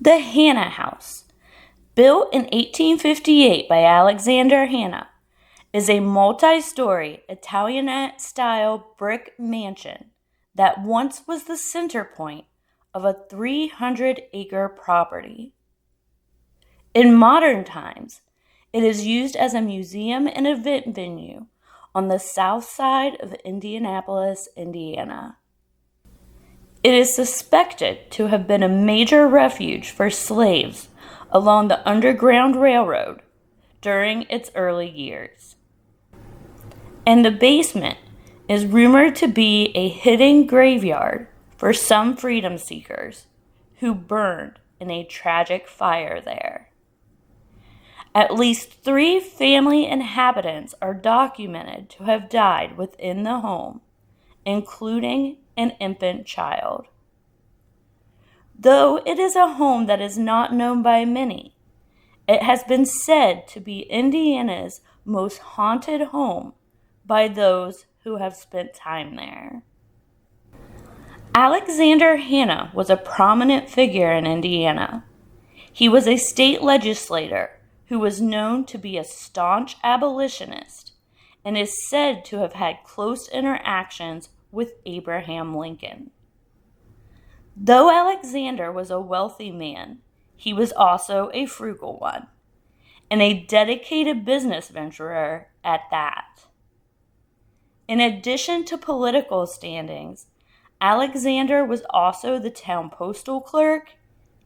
The Hanna House, built in 1858 by Alexander Hanna, is a multi-story Italianate-style brick mansion that once was the center point of a 300-acre property. In modern times, it is used as a museum and event venue on the south side of Indianapolis, Indiana. It is suspected to have been a major refuge for slaves along the Underground Railroad during its early years. And the basement is rumored to be a hidden graveyard for some freedom seekers who burned in a tragic fire there. At least 3 family inhabitants are documented to have died within the home, including an infant child. Though it is a home that is not known by many, it has been said to be Indiana's most haunted home by those who have spent time there. Alexander Hanna was a prominent figure in Indiana. He was a state legislator who was known to be a staunch abolitionist and is said to have had close interactions with Abraham Lincoln. Though Alexander was a wealthy man, he was also a frugal one, and a dedicated business venturer at that. In addition to political standings, Alexander was also the town postal clerk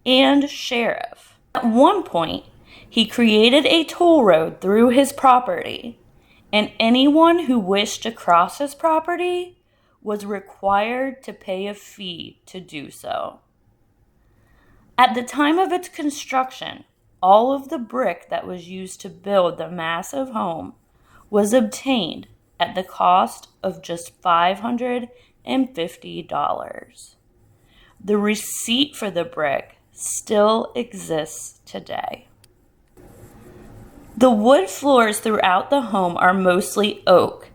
and sheriff. At one point, he created a toll road through his property, and anyone who wished to cross his property was required to pay a fee to do so. At the time of its construction, all of the brick that was used to build the massive home was obtained at the cost of just $550. The receipt for the brick still exists today. The wood floors throughout the home are mostly oak,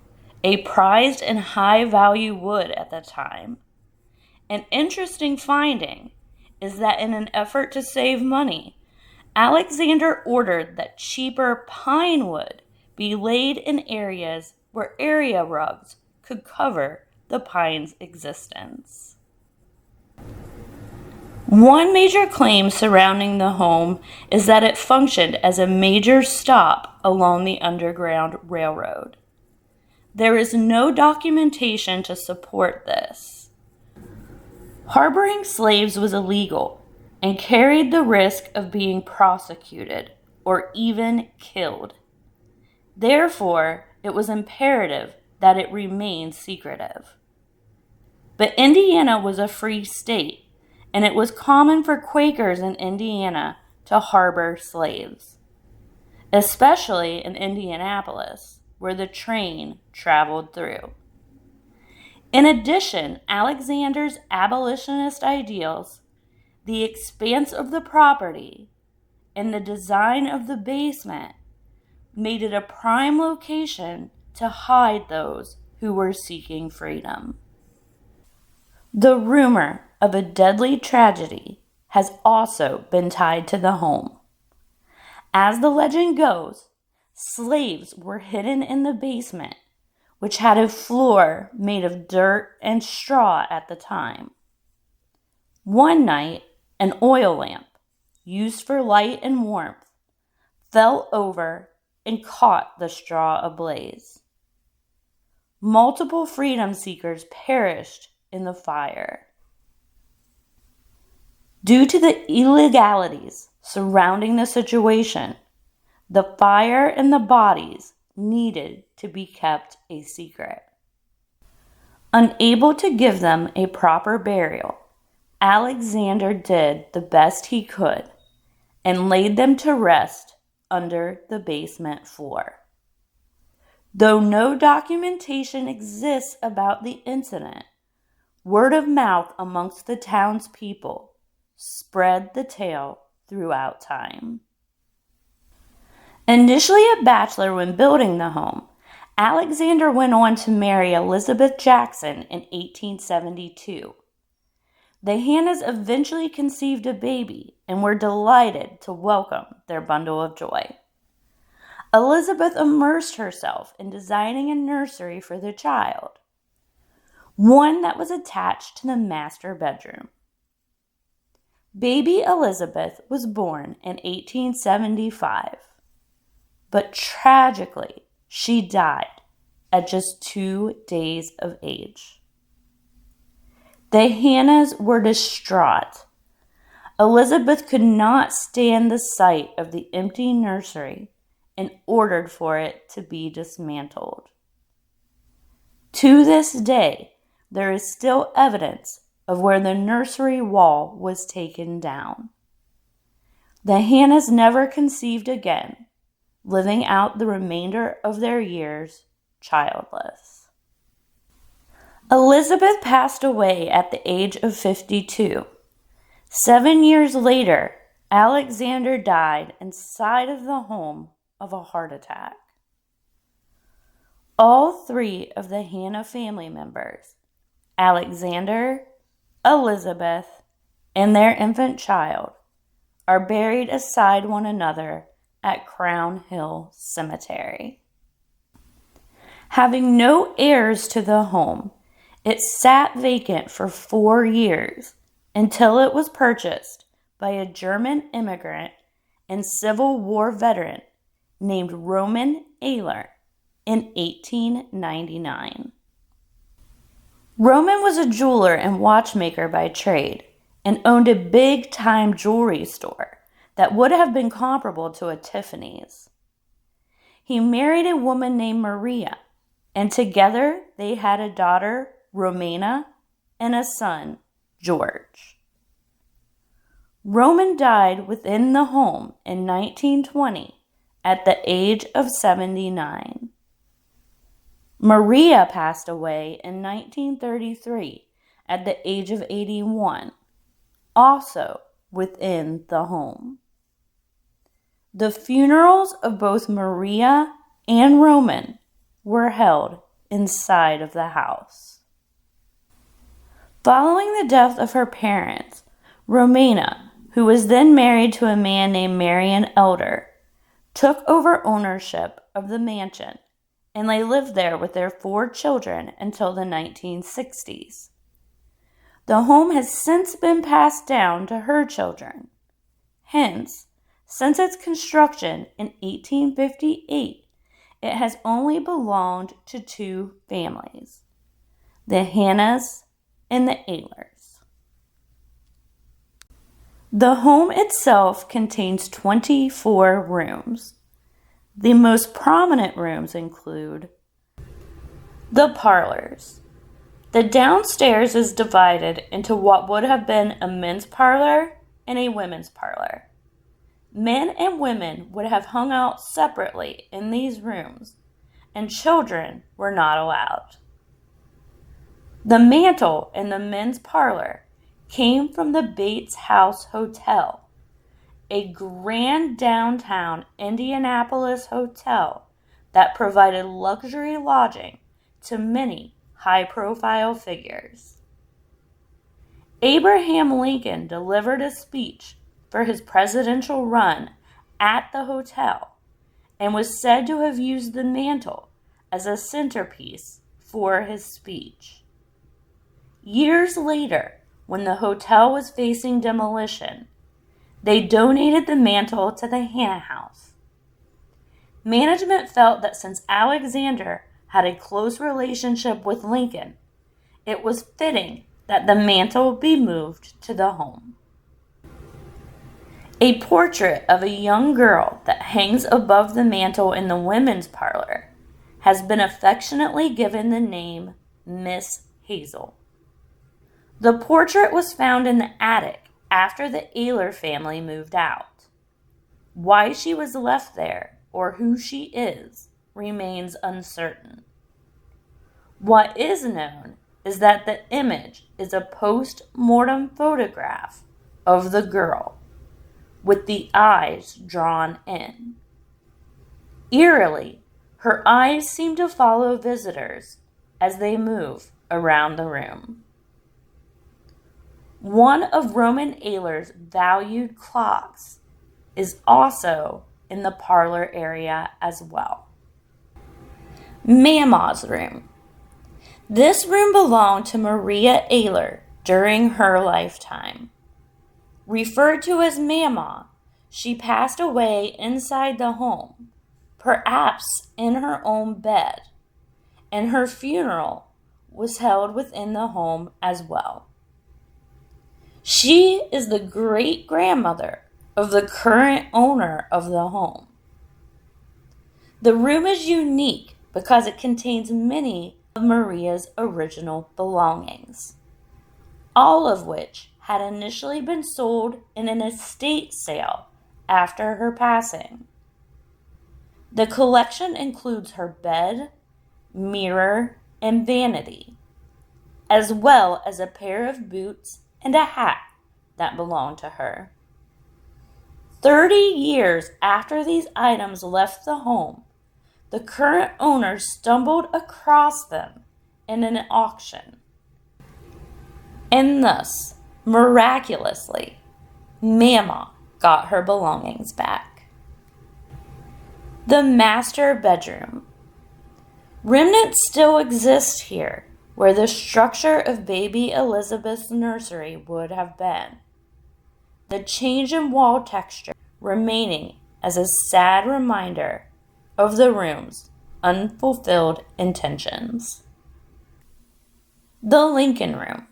a prized and high-value wood at the time. An interesting finding is that in an effort to save money, Alexander ordered that cheaper pine wood be laid in areas where area rugs could cover the pine's existence. One major claim surrounding the home is that it functioned as a major stop along the Underground Railroad. There is no documentation to support this. Harboring slaves was illegal and carried the risk of being prosecuted or even killed. Therefore, it was imperative that it remain secretive. But Indiana was a free state, and it was common for Quakers in Indiana to harbor slaves, especially in Indianapolis, where the train traveled through. In addition, Alexander's abolitionist ideals, the expanse of the property, and the design of the basement made it a prime location to hide those who were seeking freedom. The rumor of a deadly tragedy has also been tied to the home. As the legend goes, slaves were hidden in the basement, which had a floor made of dirt and straw at the time. One night, an oil lamp, used for light and warmth, fell over and caught the straw ablaze. Multiple freedom seekers perished in the fire. Due to the illegalities surrounding the situation, the fire and the bodies needed to be kept a secret. Unable to give them a proper burial, Alexander did the best he could and laid them to rest under the basement floor. Though no documentation exists about the incident, word of mouth amongst the townspeople spread the tale throughout time. Initially a bachelor when building the home, Alexander went on to marry Elizabeth Jackson in 1872. The Hannahs eventually conceived a baby and were delighted to welcome their bundle of joy. Elizabeth immersed herself in designing a nursery for the child, one that was attached to the master bedroom. Baby Elizabeth was born in 1875, but tragically, she died at just 2 days of age. The Hannahs were distraught. Elizabeth could not stand the sight of the empty nursery and ordered for it to be dismantled. To this day, there is still evidence of where the nursery wall was taken down. The Hannahs never conceived again, living out the remainder of their years childless. Elizabeth passed away at the age of 52. 7 years later, Alexander died inside of the home of a heart attack. All 3 of the Hannah family members, Alexander, Elizabeth, and their infant child, are buried aside one another at Crown Hill Cemetery. Having no heirs to the home, it sat vacant for 4 years until it was purchased by a German immigrant and Civil War veteran named Roman Ehler in 1899. Roman was a jeweler and watchmaker by trade and owned a big-time jewelry store that would have been comparable to a Tiffany's. He married a woman named Maria, and together they had a daughter, Romana, and a son, George. Roman died within the home in 1920 at the age of 79. Maria passed away in 1933 at the age of 81, also within the home. The funerals of both Maria and Roman were held inside of the house. Following the death of her parents, Romana, who was then married to a man named Marion Elder, took over ownership of the mansion, and they lived there with their 4 children until the 1960s. The home has since been passed down to her children. Hence, since its construction in 1858, it has only belonged to 2 families, the Hannahs and the Ehlers. The home itself contains 24 rooms. The most prominent rooms include the parlors. The downstairs is divided into what would have been a men's parlor and a women's parlor. Men and women would have hung out separately in these rooms, and children were not allowed. The mantel in the men's parlor came from the Bates House Hotel, a grand downtown Indianapolis hotel that provided luxury lodging to many high-profile figures. Abraham Lincoln delivered a speech for his presidential run at the hotel and was said to have used the mantel as a centerpiece for his speech. Years later, when the hotel was facing demolition, they donated the mantel to the Hannah House. Management felt that since Alexander had a close relationship with Lincoln, it was fitting that the mantel be moved to the home. A portrait of a young girl that hangs above the mantel in the women's parlor has been affectionately given the name Miss Hazel. The portrait was found in the attic after the Ehler family moved out. Why she was left there or who she is remains uncertain. What is known is that the image is a post-mortem photograph of the girl with the eyes drawn in. Eerily, her eyes seem to follow visitors as they move around the room. One of Roman Ayler's valued clocks is also in the parlor area as well. Mama's room. This room belonged to Maria Ayler during her lifetime. Referred to as Mama, she passed away inside the home, perhaps in her own bed, and her funeral was held within the home as well. She is the great-grandmother of the current owner of the home. The room is unique because it contains many of Maria's original belongings, all of which had initially been sold in an estate sale after her passing. The collection includes her bed, mirror, and vanity, as well as a pair of boots and a hat that belonged to her. 30 years after these items left the home, the current owner stumbled across them in an auction. And thus, miraculously, Mama got her belongings back. The master bedroom. Remnants still exist here, where the structure of baby Elizabeth's nursery would have been. The change in wall texture remaining as a sad reminder of the room's unfulfilled intentions. The Lincoln Room.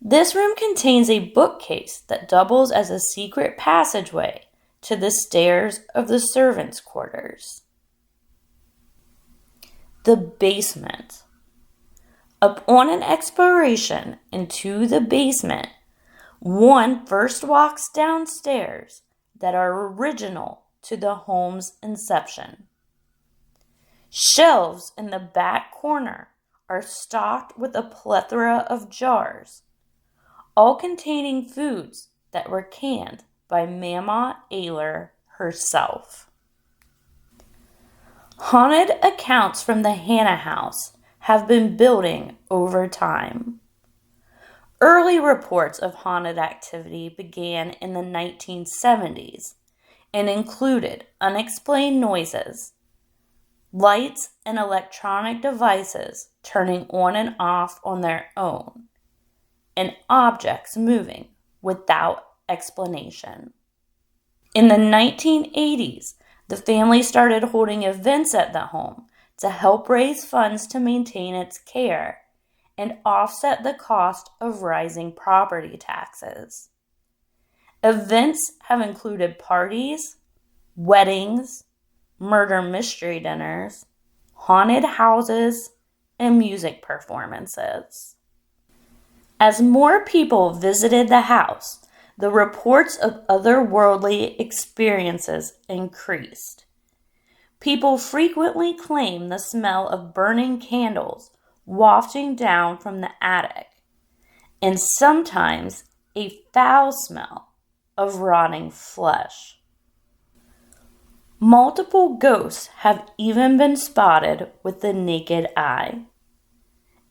This room contains a bookcase that doubles as a secret passageway to the stairs of the servants' quarters. The basement. Upon an exploration into the basement, one first walks downstairs that are original to the home's inception. Shelves in the back corner are stocked with a plethora of jars, all containing foods that were canned by Mama Ayler herself. Haunted accounts from the Hannah House have been building over time. Early reports of haunted activity began in the 1970s and included unexplained noises, lights and electronic devices turning on and off on their own, and objects moving without explanation. In the 1980s, the family started holding events at the home to help raise funds to maintain its care and offset the cost of rising property taxes. Events have included parties, weddings, murder mystery dinners, haunted houses, and music performances. As more people visited the house, the reports of otherworldly experiences increased. People frequently claim the smell of burning candles wafting down from the attic, and sometimes a foul smell of rotting flesh. Multiple ghosts have even been spotted with the naked eye,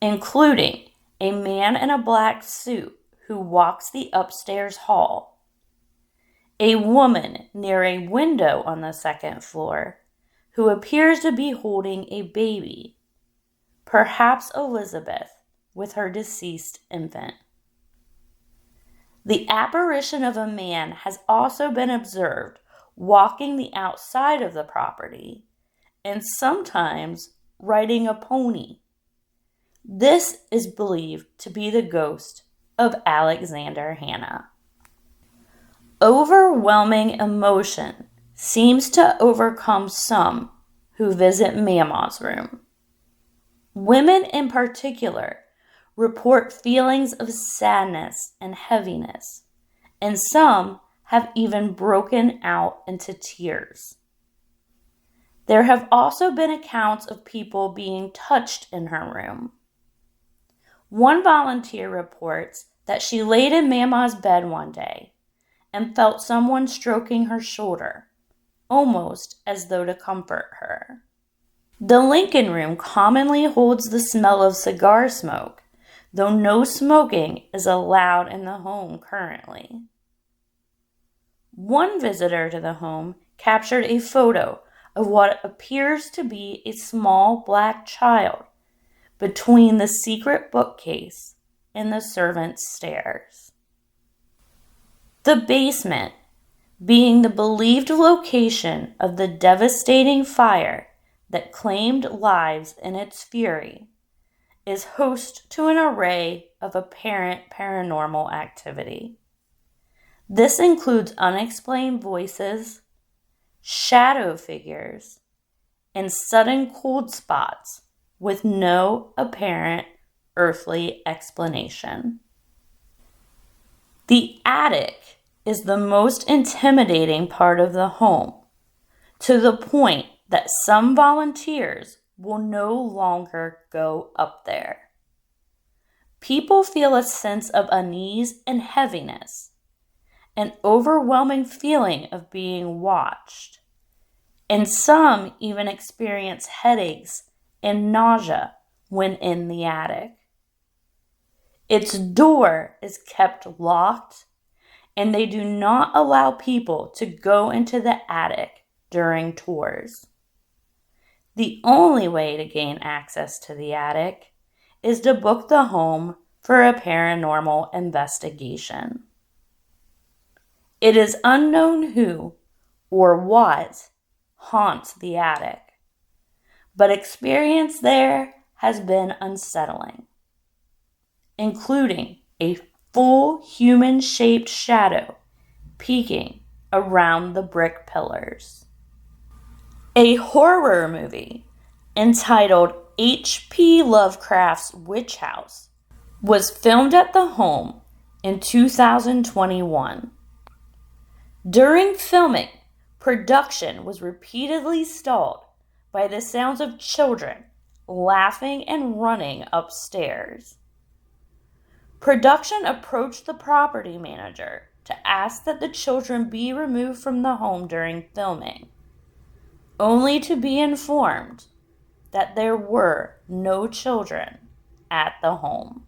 including a man in a black suit who walks the upstairs hall, a woman near a window on the second floor who appears to be holding a baby, perhaps Elizabeth with her deceased infant. The apparition of a man has also been observed walking the outside of the property and sometimes riding a pony. This is believed to be the ghost of Alexander Hannah. Overwhelming emotion seems to overcome some who visit Mama's room. Women in particular report feelings of sadness and heaviness, and some have even broken out into tears. There have also been accounts of people being touched in her room. One volunteer reports that she laid in Mama's bed one day and felt someone stroking her shoulder, almost as though to comfort her. The Lincoln Room commonly holds the smell of cigar smoke though no smoking is allowed in the home currently. One visitor to the home captured a photo of what appears to be a small black child between the secret bookcase and the servants' stairs. The basement, being the believed location of the devastating fire that claimed lives in its fury, is host to an array of apparent paranormal activity. This includes unexplained voices, shadow figures, and sudden cold spots with no apparent earthly explanation. The attic is the most intimidating part of the home, to the point that some volunteers will no longer go up there. People feel a sense of unease and heaviness, an overwhelming feeling of being watched, and some even experience headaches and nausea when in the attic. Its door is kept locked, and they do not allow people to go into the attic during tours. The only way to gain access to the attic is to book the home for a paranormal investigation. It is unknown who or what haunts the attic, but experience there has been unsettling, including a full human-shaped shadow peeking around the brick pillars. A horror movie entitled H.P. Lovecraft's Witch House was filmed at the home in 2021. During filming, production was repeatedly stalled by the sounds of children laughing and running upstairs. Production approached the property manager to ask that the children be removed from the home during filming, only to be informed that there were no children at the home.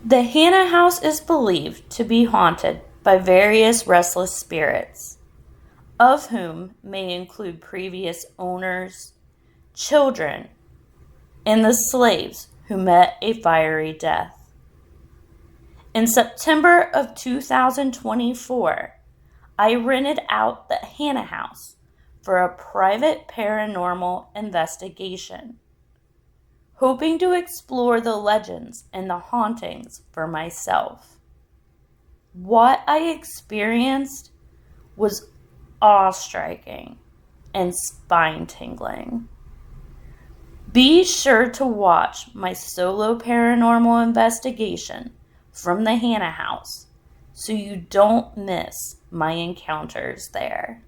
The Hannah House is believed to be haunted by various restless spirits, of whom may include previous owners, children, and the slaves who met a fiery death. In September of 2024, I rented out the Hannah House for a private paranormal investigation, hoping to explore the legends and the hauntings for myself. What I experienced was awe-striking and spine-tingling. Be sure to watch my solo paranormal investigation from the Hannah House so you don't miss my encounters there.